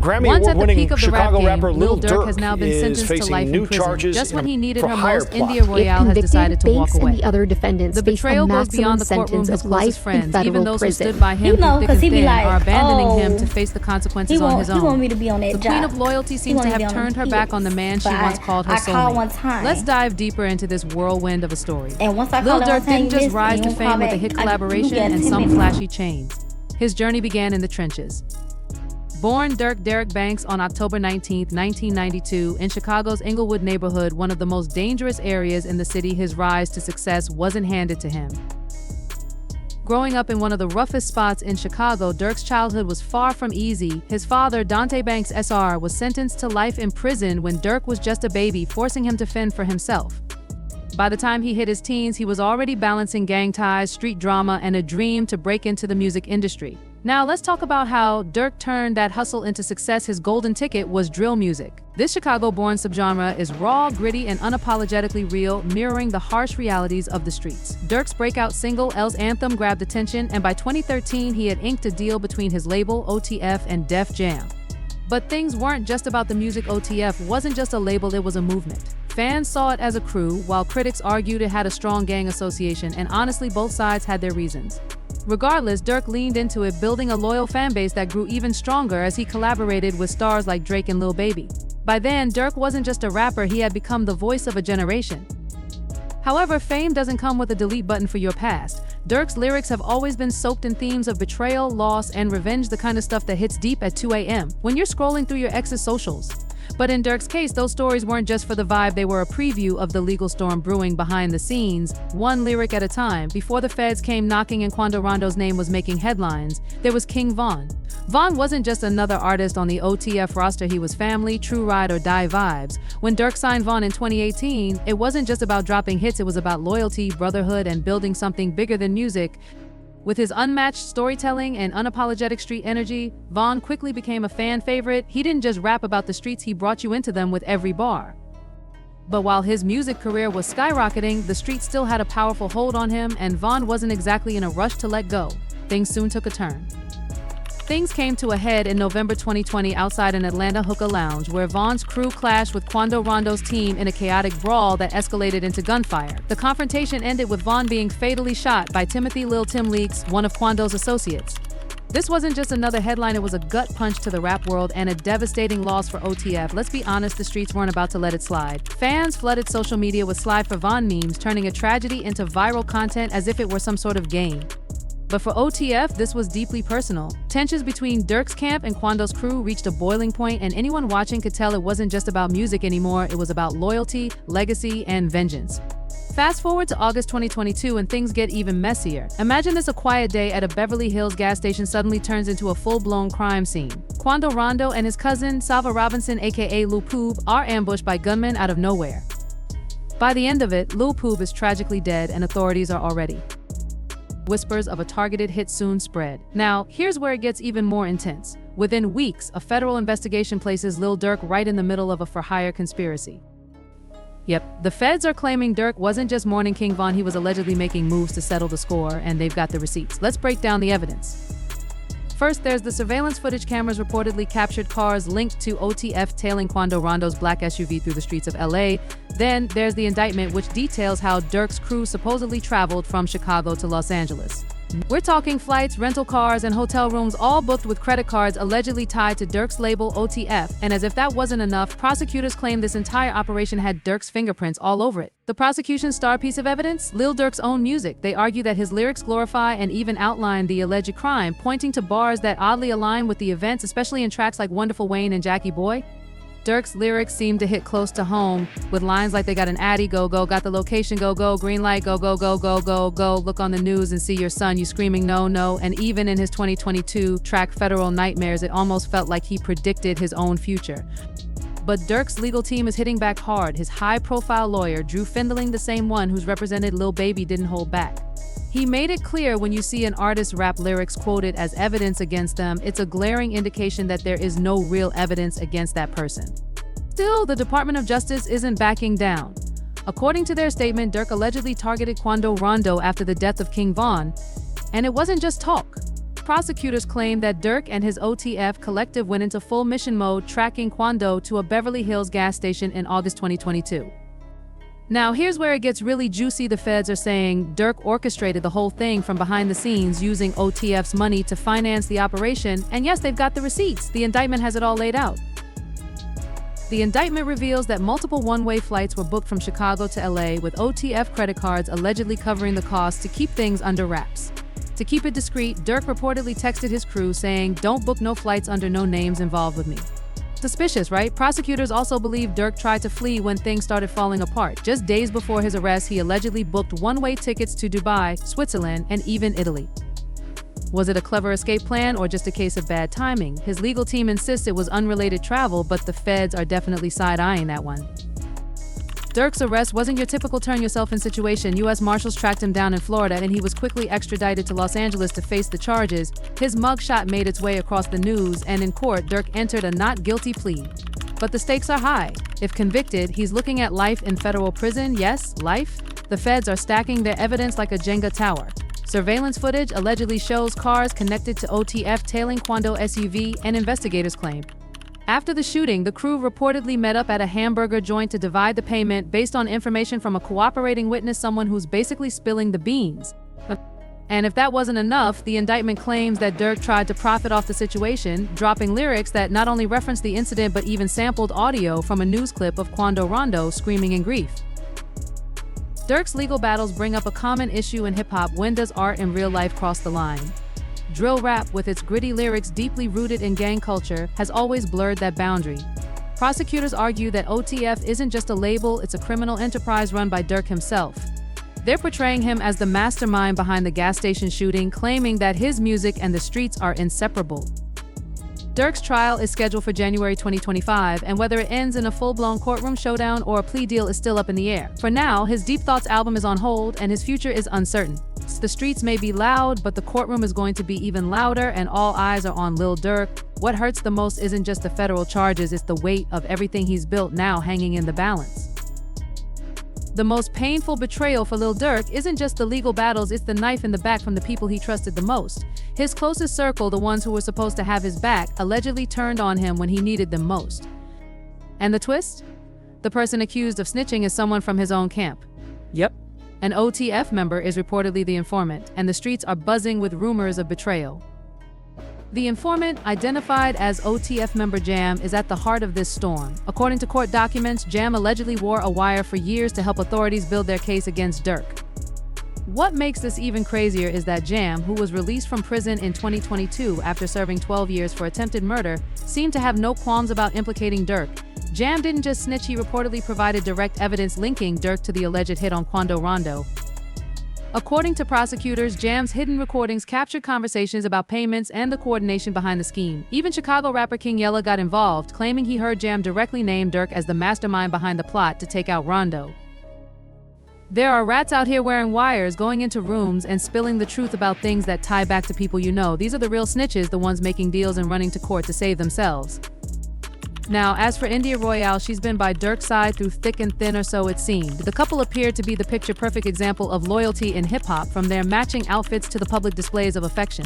Grammy Once at the award-winning peak of the rap Chicago game, rapper Lil Lil Durk has Durk now been is sentenced to facing life new in prison. charges Just when he needed for her higher most, plot. India Royale has decided to walk away. And the other defendants The face betrayal a goes maximum beyond the courtroom. sentence His of closest life friends, in federal even those prison. who stood by him through thick and thin, are abandoning him to face the consequences on his own. He want me to be on that The job. queen of loyalty seems to have turned her back on the man she once called her soulmate. Let's dive deeper into this whirlwind of a story. And once I Lil call Durk didn't just rise to fame with a hit collaboration and some flashy chains. His journey began in the trenches. Born Durk Derek Banks on October 19, 1992, in Chicago's Englewood neighborhood, one of the most dangerous areas in the city, his rise to success wasn't handed to him. Growing up in one of the roughest spots in Chicago, Durk's childhood was far from easy. His father, Dante Banks Sr., was sentenced to life in prison when Durk was just a baby, forcing him to fend for himself. By the time he hit his teens, he was already balancing gang ties, street drama, and a dream to break into the music industry. Now, let's talk about how Durk turned that hustle into success. His golden ticket was drill music. This Chicago-born subgenre is raw, gritty, and unapologetically real, mirroring the harsh realities of the streets. Durk's breakout single, L's Anthem, grabbed attention, and by 2013, he had inked a deal between his label, OTF, and Def Jam. But things weren't just about the music. OTF wasn't just a label, it was a movement. Fans saw it as a crew, while critics argued it had a strong gang association, and honestly, both sides had their reasons. Regardless, Durk leaned into it, building a loyal fanbase that grew even stronger as he collaborated with stars like Drake and Lil Baby. By then, Durk wasn't just a rapper, he had become the voice of a generation. However, fame doesn't come with a delete button for your past. Durk's lyrics have always been soaked in themes of betrayal, loss, and revenge, the kind of stuff that hits deep at 2 a.m. when you're scrolling through your ex's socials. But in Durk's case, those stories weren't just for the vibe, they were a preview of the legal storm brewing behind the scenes, one lyric at a time. Before the feds came knocking and Quando Rondo's name was making headlines, there was King Von. Von wasn't just another artist on the OTF roster, he was family, true ride or die vibes. When Durk signed Von in 2018, it wasn't just about dropping hits, it was about loyalty, brotherhood, and building something bigger than music. With his unmatched storytelling and unapologetic street energy, Von quickly became a fan favorite. He didn't just rap about the streets, he brought you into them with every bar. But while his music career was skyrocketing, the streets still had a powerful hold on him, and Von wasn't exactly in a rush to let go. Things soon took a turn. Things came to a head in November 2020 outside an Atlanta hookah lounge, where Von's crew clashed with Quando Rondo's team in a chaotic brawl that escalated into gunfire. The confrontation ended with Von being fatally shot by Timothy Lil Tim Leaks, one of Quando's associates. This wasn't just another headline, it was a gut punch to the rap world and a devastating loss for OTF. Let's be honest, the streets weren't about to let it slide. Fans flooded social media with Slide for Von memes, turning a tragedy into viral content as if it were some sort of game. But for OTF, this was deeply personal. Tensions between Durk's camp and Quando's crew reached a boiling point, and anyone watching could tell it wasn't just about music anymore, it was about loyalty, legacy, and vengeance. Fast forward to August 2022 and things get even messier. Imagine this: a quiet day at a Beverly Hills gas station suddenly turns into a full-blown crime scene. Quando Rondo and his cousin, Salva Robinson aka Lil Poob, are ambushed by gunmen out of nowhere. By the end of it, Lil Poob is tragically dead and authorities are already. Whispers of a targeted hit soon spread. Now, here's where it gets even more intense. Within weeks, a federal investigation places Lil Durk right in the middle of a for-hire conspiracy. Yep, the feds are claiming Durk wasn't just mourning King Von, he was allegedly making moves to settle the score, and they've got the receipts. Let's break down the evidence. First, there's the surveillance footage. Cameras reportedly captured cars linked to OTF tailing Quando Rondo's black SUV through the streets of LA. Then there's the indictment, which details how Durk's crew supposedly traveled from Chicago to Los Angeles. We're talking flights, rental cars, and hotel rooms all booked with credit cards allegedly tied to Durk's label OTF. And as if that wasn't enough, prosecutors claim this entire operation had Durk's fingerprints all over it. The prosecution's star piece of evidence? Lil Durk's own music. They argue that his lyrics glorify and even outline the alleged crime, pointing to bars that oddly align with the events, especially in tracks like Wonderful Wayne and Jackie Boy. Durk's lyrics seem to hit close to home, with lines like "They got an Addy, go, go, got the location, go, go, green light, go, go, go, go, go, go, look on the news and see your son, you screaming no, no." And even in his 2022 track Federal Nightmares, it almost felt like he predicted his own future. But Durk's legal team is hitting back hard. His high-profile lawyer, Drew Findling, the same one who's represented Lil Baby, didn't hold back. He made it clear when you see an artist's rap lyrics quoted as evidence against them, it's a glaring indication that there is no real evidence against that person. Still, the Department of Justice isn't backing down. According to their statement, Durk allegedly targeted Quando Rondo after the death of King Von, and it wasn't just talk. prosecutors claim that Durk and his OTF collective went into full mission mode tracking Quando to a Beverly Hills gas station in August 2022. Now, here's where it gets really juicy. The feds are saying Durk orchestrated the whole thing from behind the scenes using OTF's money to finance the operation, and yes, they've got the receipts. The indictment has it all laid out. The indictment reveals that multiple one-way flights were booked from Chicago to LA with OTF credit cards allegedly covering the cost to keep things under wraps. To keep it discreet, Durk reportedly texted his crew saying, "Don't book no flights under no names involved with me." Suspicious, right? Prosecutors also believe Durk tried to flee when things started falling apart. Just days before his arrest, he allegedly booked one-way tickets to Dubai, Switzerland, and even Italy. Was it a clever escape plan or just a case of bad timing? His legal team insists it was unrelated travel, but the feds are definitely side-eyeing that one. Durk's arrest wasn't your typical turn-yourself-in situation. U.S. Marshals tracked him down in Florida, and he was quickly extradited to Los Angeles to face the charges. His mugshot made its way across the news, and in court, Durk entered a not guilty plea. But the stakes are high. If convicted, he's looking at life in federal prison. Yes, life. The feds are stacking their evidence like a Jenga tower. Surveillance footage allegedly shows cars connected to OTF tailing Quando SUV, and investigators claim. After the shooting, the crew reportedly met up at a hamburger joint to divide the payment based on information from a cooperating witness, someone who's basically spilling the beans. And if that wasn't enough, the indictment claims that Durk tried to profit off the situation, dropping lyrics that not only referenced the incident but even sampled audio from a news clip of Quando Rondo screaming in grief. Durk's legal battles bring up a common issue in hip-hop: when does art and real life cross the line? Drill rap, with its gritty lyrics deeply rooted in gang culture, has always blurred that boundary. Prosecutors argue that OTF isn't just a label, it's a criminal enterprise run by Durk himself. They're portraying him as the mastermind behind the gas station shooting, claiming that his music and the streets are inseparable. Durk's trial is scheduled for January 2025, and whether it ends in a full-blown courtroom showdown or a plea deal is still up in the air. For now, his Deep Thoughts album is on hold, and his future is uncertain. The streets may be loud, but the courtroom is going to be even louder, and all eyes are on Lil Durk. What hurts the most isn't just the federal charges, it's the weight of everything he's built now hanging in the balance. The most painful betrayal for Lil Durk isn't just the legal battles, it's the knife in the back from the people he trusted the most. His closest circle, the ones who were supposed to have his back, allegedly turned on him when he needed them most. And the twist? The person accused of snitching is someone from his own camp. Yep. An OTF member is reportedly the informant, and the streets are buzzing with rumors of betrayal. The informant, identified as OTF member Jam, is at the heart of this storm. According to court documents, Jam allegedly wore a wire for years to help authorities build their case against Durk. What makes this even crazier is that Jam, who was released from prison in 2022 after serving 12 years for attempted murder, seemed to have no qualms about implicating Durk. Jam didn't just snitch, he reportedly provided direct evidence linking Durk to the alleged hit on Quando Rondo. According to prosecutors, Jam's hidden recordings captured conversations about payments and the coordination behind the scheme. Even Chicago rapper King Yella got involved, claiming he heard Jam directly name Durk as the mastermind behind the plot to take out Rondo. There are rats out here wearing wires, going into rooms and spilling the truth about things that tie back to people you know. These are the real snitches, the ones making deals and running to court to save themselves. Now, as for India Royale, she's been by Durk's side through thick and thin, or so it seemed. The couple appeared to be the picture-perfect example of loyalty in hip-hop, from their matching outfits to the public displays of affection.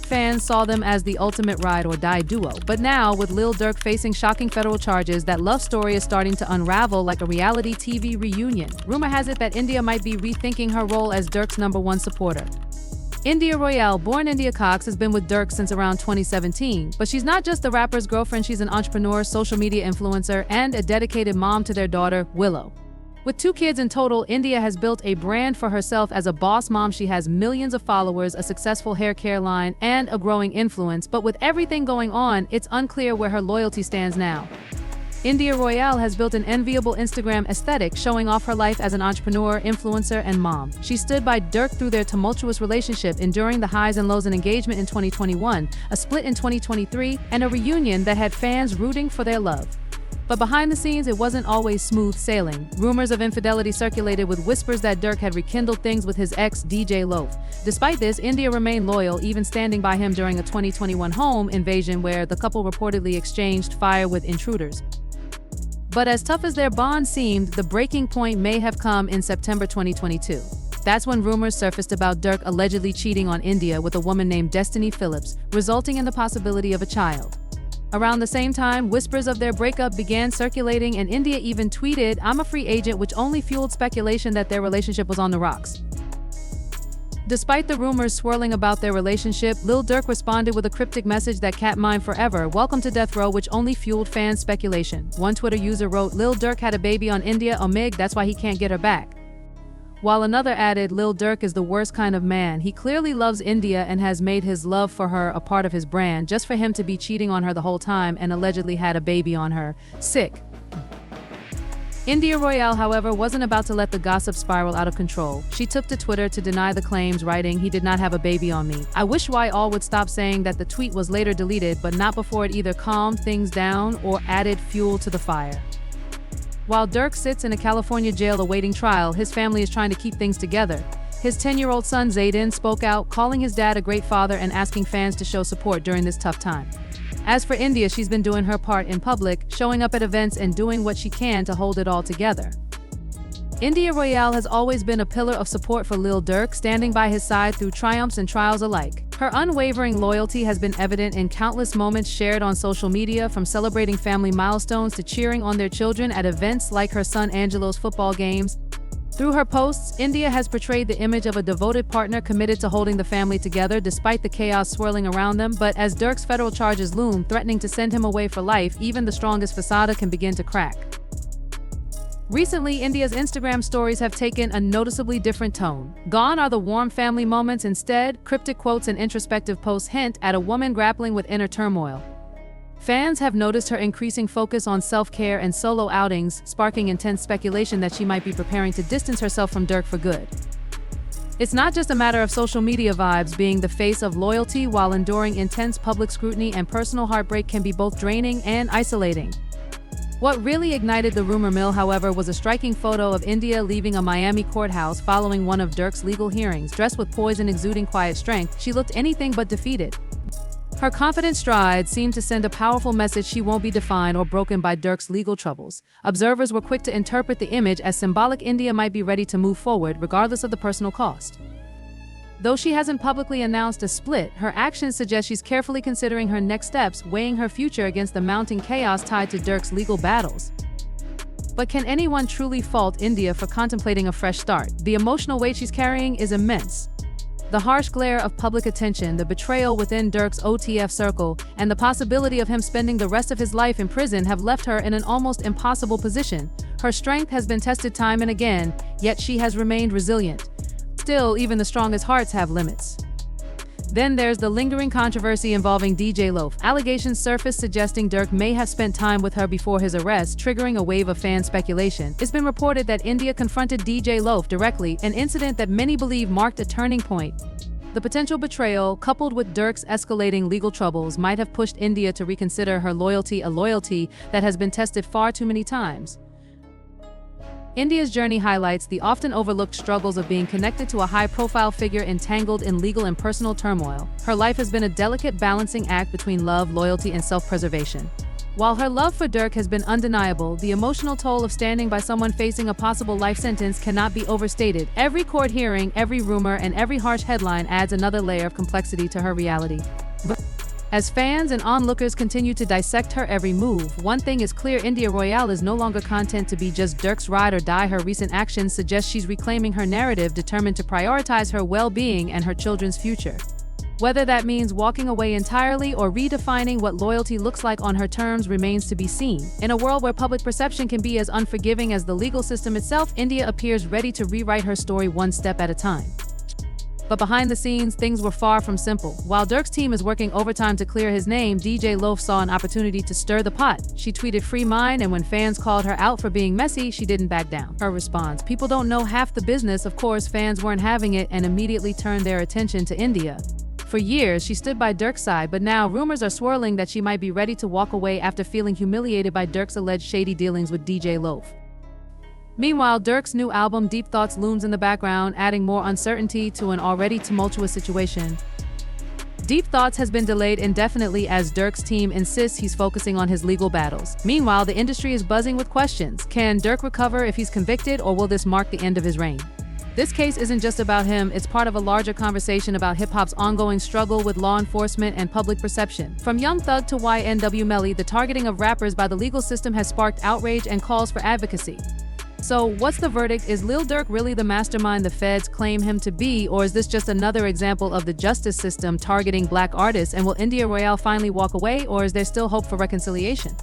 Fans saw them as the ultimate ride-or-die duo. But now, with Lil Durk facing shocking federal charges, that love story is starting to unravel like a reality TV reunion. Rumor has it that India might be rethinking her role as Durk's #1 supporter. India Royale, born India Cox, has been with Durk since around 2017, but she's not just the rapper's girlfriend, she's an entrepreneur, social media influencer, and a dedicated mom to their daughter, Willow. With 2 kids in total, India has built a brand for herself as a boss mom. She has millions of followers, a successful hair care line, and a growing influence, but with everything going on, it's unclear where her loyalty stands now. India Royale has built an enviable Instagram aesthetic, showing off her life as an entrepreneur, influencer, and mom. She stood by Durk through their tumultuous relationship, enduring the highs and lows in engagement in 2021, a split in 2023, and a reunion that had fans rooting for their love. But behind the scenes, it wasn't always smooth sailing. Rumors of infidelity circulated, with whispers that Durk had rekindled things with his ex, DJ Loaf. Despite this, India remained loyal, even standing by him during a 2021 home invasion where the couple reportedly exchanged fire with intruders. But as tough as their bond seemed, the breaking point may have come in September 2022. That's when rumors surfaced about Durk allegedly cheating on India with a woman named Destiny Phillips, resulting in the possibility of a child. Around the same time, whispers of their breakup began circulating, and India even tweeted, "I'm a free agent," which only fueled speculation that their relationship was on the rocks. Despite the rumors swirling about their relationship, Lil Durk responded with a cryptic message that kept mine forever, "Welcome to death row," which only fueled fan speculation. One Twitter user wrote, "Lil Durk had a baby on India, Omig, that's why he can't get her back." While another added, "Lil Durk is the worst kind of man. He clearly loves India and has made his love for her a part of his brand, just for him to be cheating on her the whole time and allegedly had a baby on her. Sick." India Royale, however, wasn't about to let the gossip spiral out of control. She took to Twitter to deny the claims, writing, "He did not have a baby on me. I wish all would stop saying that." The tweet was later deleted, but not before it either calmed things down or added fuel to the fire. While Durk sits in a California jail awaiting trial, his family is trying to keep things together. His 10-year-old son Zayden spoke out, calling his dad a great father and asking fans to show support during this tough time. As for India, she's been doing her part in public, showing up at events and doing what she can to hold it all together. India Royale has always been a pillar of support for Lil Durk, standing by his side through triumphs and trials alike. Her unwavering loyalty has been evident in countless moments shared on social media, from celebrating family milestones to cheering on their children at events like her son Angelo's football games. Through her posts, India has portrayed the image of a devoted partner committed to holding the family together despite the chaos swirling around them. But as Durk's federal charges loom, threatening to send him away for life, even the strongest facade can begin to crack. Recently, India's Instagram stories have taken a noticeably different tone. Gone are the warm family moments. Instead, cryptic quotes and introspective posts hint at a woman grappling with inner turmoil. Fans have noticed her increasing focus on self-care and solo outings, sparking intense speculation that she might be preparing to distance herself from Durk for good. It's not just a matter of social media vibes. Being the face of loyalty while enduring intense public scrutiny and personal heartbreak can be both draining and isolating. What really ignited the rumor mill, however, was a striking photo of India leaving a Miami courthouse following one of Durk's legal hearings. Dressed with poise and exuding quiet strength, she looked anything but defeated. Her confident stride seemed to send a powerful message: she won't be defined or broken by Durk's legal troubles. Observers were quick to interpret the image as symbolic. India might be ready to move forward, regardless of the personal cost. Though she hasn't publicly announced a split, her actions suggest she's carefully considering her next steps, weighing her future against the mounting chaos tied to Durk's legal battles. But can anyone truly fault India for contemplating a fresh start? The emotional weight she's carrying is immense. The harsh glare of public attention, the betrayal within Durk's OTF circle, and the possibility of him spending the rest of his life in prison have left her in an almost impossible position. Her strength has been tested time and again, yet she has remained resilient. Still, even the strongest hearts have limits. Then there's the lingering controversy involving DJ Loaf. Allegations surfaced suggesting Durk may have spent time with her before his arrest, triggering a wave of fan speculation. It's been reported that India confronted DJ Loaf directly, an incident that many believe marked a turning point. The potential betrayal, coupled with Durk's escalating legal troubles, might have pushed India to reconsider her loyalty, a loyalty that has been tested far too many times. India's journey highlights the often overlooked struggles of being connected to a high-profile figure entangled in legal and personal turmoil. Her life has been a delicate balancing act between love, loyalty, and self-preservation. While her love for Durk has been undeniable, the emotional toll of standing by someone facing a possible life sentence cannot be overstated. Every court hearing, every rumor, and every harsh headline adds another layer of complexity to her reality. As fans and onlookers continue to dissect her every move, one thing is clear: India Royale is no longer content to be just Durk's ride or die. Her recent actions suggest she's reclaiming her narrative, determined to prioritize her well-being and her children's future. Whether that means walking away entirely or redefining what loyalty looks like on her terms remains to be seen. In a world where public perception can be as unforgiving as the legal system itself, India appears ready to rewrite her story one step at a time. But behind the scenes, things were far from simple. While Durk's team is working overtime to clear his name, DJ Loaf saw an opportunity to stir the pot. She tweeted "Free mine," and when fans called her out for being messy, she didn't back down. Her response: "People don't know half the business." Of course, fans weren't having it and immediately turned their attention to India. For years, she stood by Durk's side, but now rumors are swirling that she might be ready to walk away after feeling humiliated by Durk's alleged shady dealings with DJ Loaf. Meanwhile, Durk's new album Deep Thoughts looms in the background, adding more uncertainty to an already tumultuous situation. Deep Thoughts has been delayed indefinitely as Durk's team insists he's focusing on his legal battles. Meanwhile, the industry is buzzing with questions. Can Durk recover if he's convicted, or will this mark the end of his reign? This case isn't just about him, it's part of a larger conversation about hip-hop's ongoing struggle with law enforcement and public perception. From Young Thug to YNW Melly, the targeting of rappers by the legal system has sparked outrage and calls for advocacy. So, what's the verdict? Is Lil Durk really the mastermind the feds claim him to be, or is this just another example of the justice system targeting black artists? And will Royale finally walk away, or is there still hope for reconciliation?